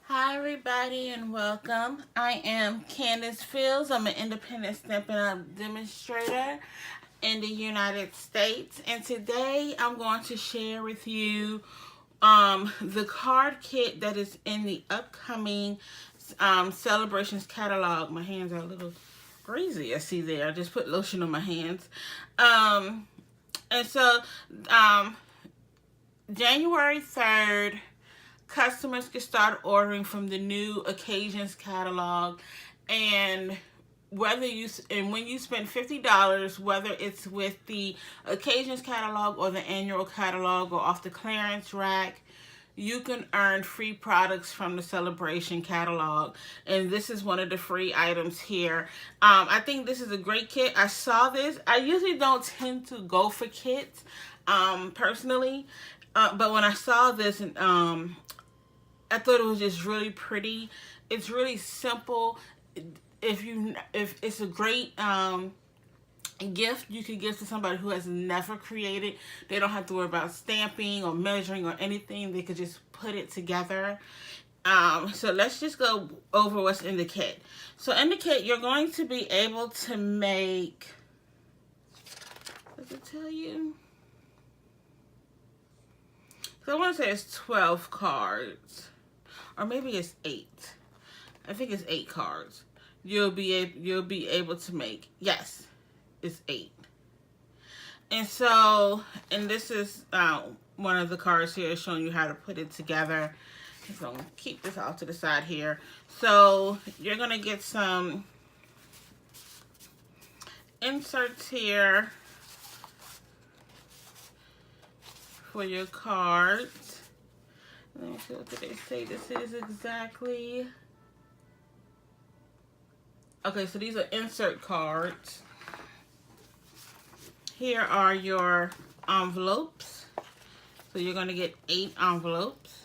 Hi everybody and welcome. I am Candace Fields. I'm an independent Stampin' demonstrator in the United States, and today I'm going to share with you the card kit that is in the upcoming Celebrations catalog. My hands are a little greasy, I see there. I just put lotion on my hands. And so January 3rd, customers can start ordering from the new occasions catalog, and when you spend $50, whether it's with the occasions catalog or the annual catalog or off the clearance rack, you can earn free products from the Celebration catalog, and this is one of the free items here. I think this is a great kit. I saw this. I usually don't tend to go for kits personally, but when I saw this, and I thought it was just really pretty. It's really simple. If it's a great gift you could give to somebody who has never created. They don't have to worry about stamping or measuring or anything. They could just put it together. So let's just go over what's in the kit. So in the kit, you're going to be able to make, does it tell you? So I want to say it's 12 cards, or maybe it's 8. I think it's 8 cards. You'll be able to make. Yes, it's 8. And so, and this is one of the cards here showing you how to put it together. So I'm gonna keep this off to the side here. So you're gonna get some inserts here for your cards. Let me see, what did they say this is exactly? Okay, so these are insert cards. Here are your envelopes. So you're going to get 8 envelopes.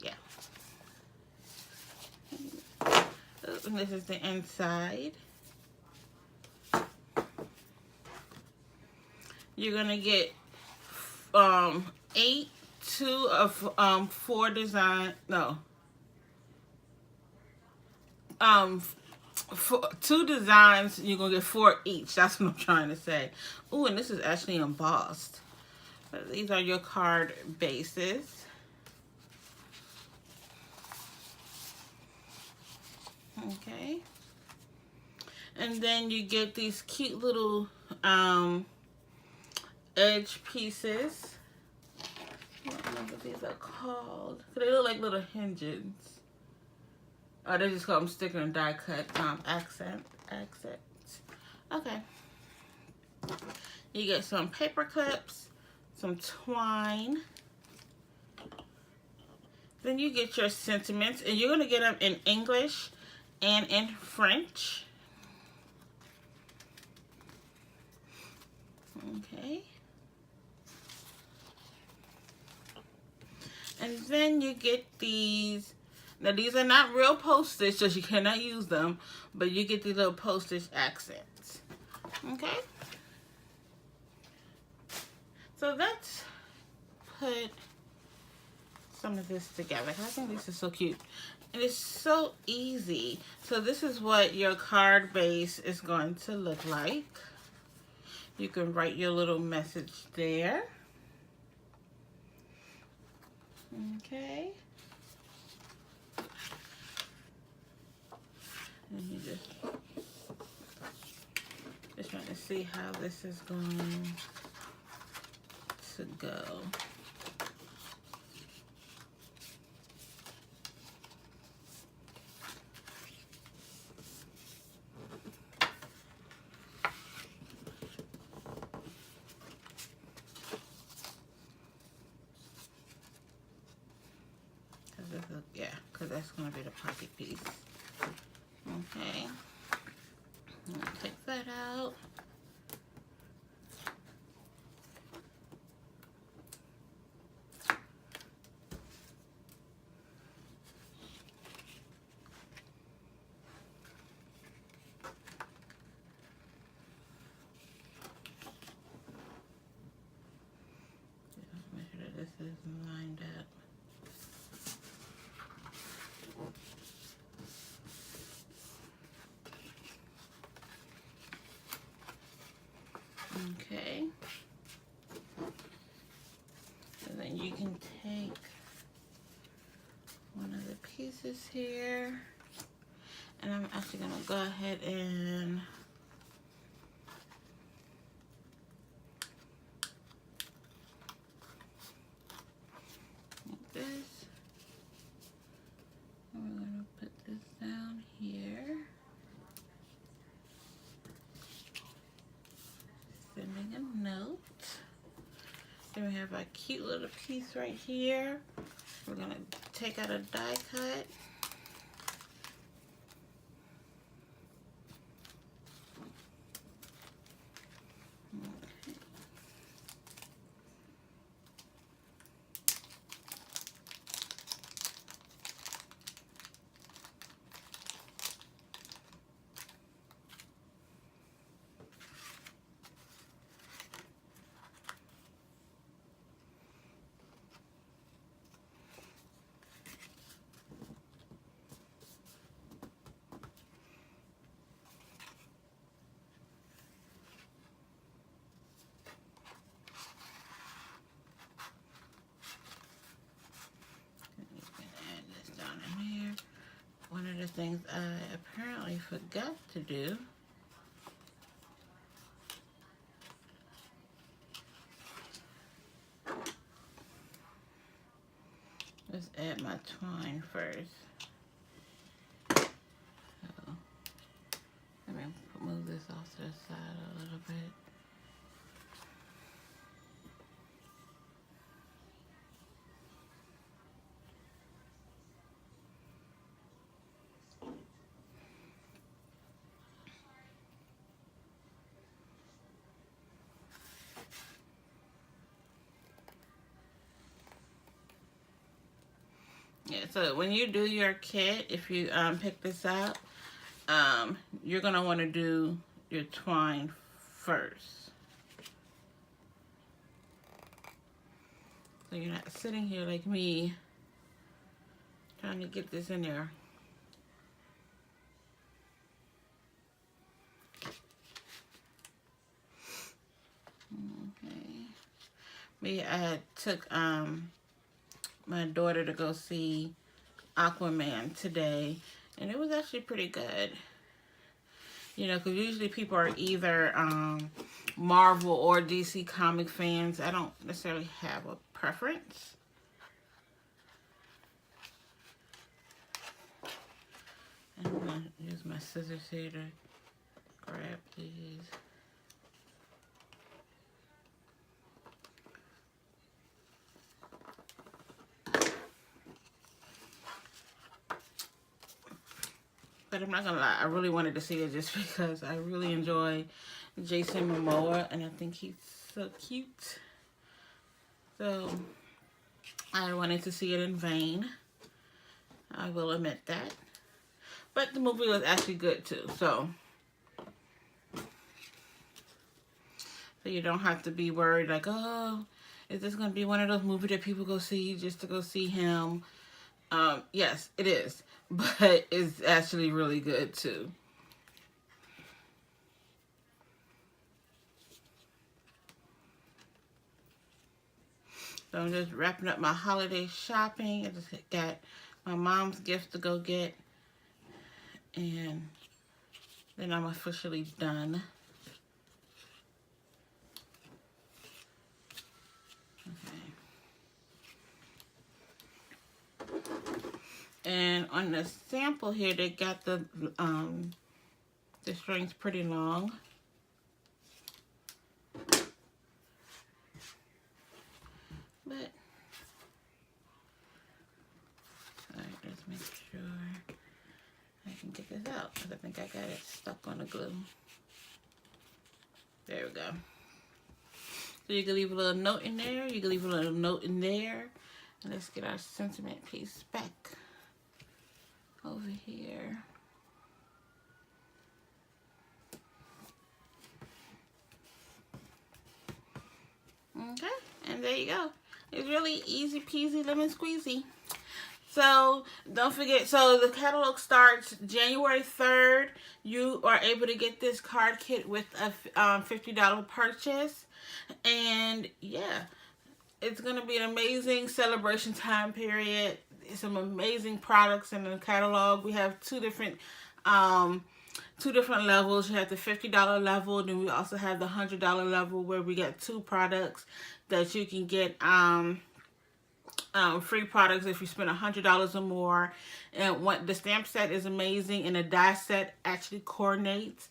Yeah. And this is the inside. You're going to get 8, 2 of 4 design, no. 2 designs, you're gonna get 4 each. That's what I'm trying to say. Oh, and this is actually embossed. But these are your card bases. Okay. And then you get these cute little edge pieces. I don't know what these are called. They look like little hinges. Oh, they just call them sticker and die cut accents. Okay. You get some paper clips, some twine. Then you get your sentiments, and you're going to get them in English and in French. Okay. And then you get these. Now, these are not real postage, so you cannot use them, but you get these little postage accents. Okay? So let's put some of this together. I think this is so cute. And it's so easy. So this is what your card base is going to look like. You can write your little message there. Okay. And you just trying to see how this is going to go. Yeah, because that's going to be the pocket piece. Okay, I'm going to take that out. Make sure that this this lined up. Okay. And then you can take one of the pieces here, and I'm actually gonna go ahead and like this. And we're gonna put this down here. Sending a note. Then we have our cute little piece right here. We're gonna take out a die cut. Okay. One of the things I apparently forgot to do is add my twine first. So, let me move this off to the side a little bit. Yeah, so when you do your kit, if you pick this up, you're going to want to do your twine first. So you're not sitting here like me trying to get this in there. Okay. I took my daughter to go see Aquaman today, and it was actually pretty good. You know, because usually people are either Marvel or DC comic fans. I don't necessarily have a preference. And I'm going to use my scissors here to grab these. But I'm not gonna lie, I really wanted to see it just because I really enjoy Jason Momoa, and I think he's so cute. So I wanted to see it in vain. I will admit that. But the movie was actually good too. So you don't have to be worried like, oh, is this gonna be one of those movies that people go see just to go see him? Yes, it is. But it's actually really good too. So I'm just wrapping up my holiday shopping. I just got my mom's gift to go get. And then I'm officially done. And on the sample here, they got the strings pretty long. But, alright, let's make sure I can get this out, because I think I got it stuck on the glue. There we go. So you can leave a little note in there, you can leave a little note in there. And let's get our sentiment piece back over here. Okay, and there you go. It's really easy peasy lemon squeezy. So don't forget, so the catalog starts January 3rd. You are able to get this card kit with a $50 purchase. And yeah, it's going to be an amazing celebration time period. Some amazing products in the catalog. We have two different levels. You have the $50 level, then we also have the $100 level where we get two products that you can get free products if you spend $100 or more. And the stamp set is amazing, and the die set actually coordinates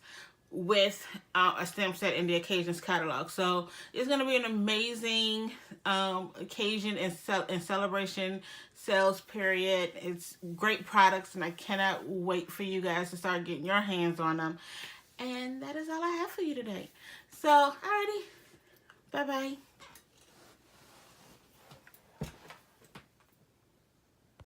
with a stamp set in the occasions catalog. So it's going to be an amazing occasion and celebration sales period. It's great products, and I cannot wait for you guys to start getting your hands on them. And that is all I have for you today. So alrighty, bye bye.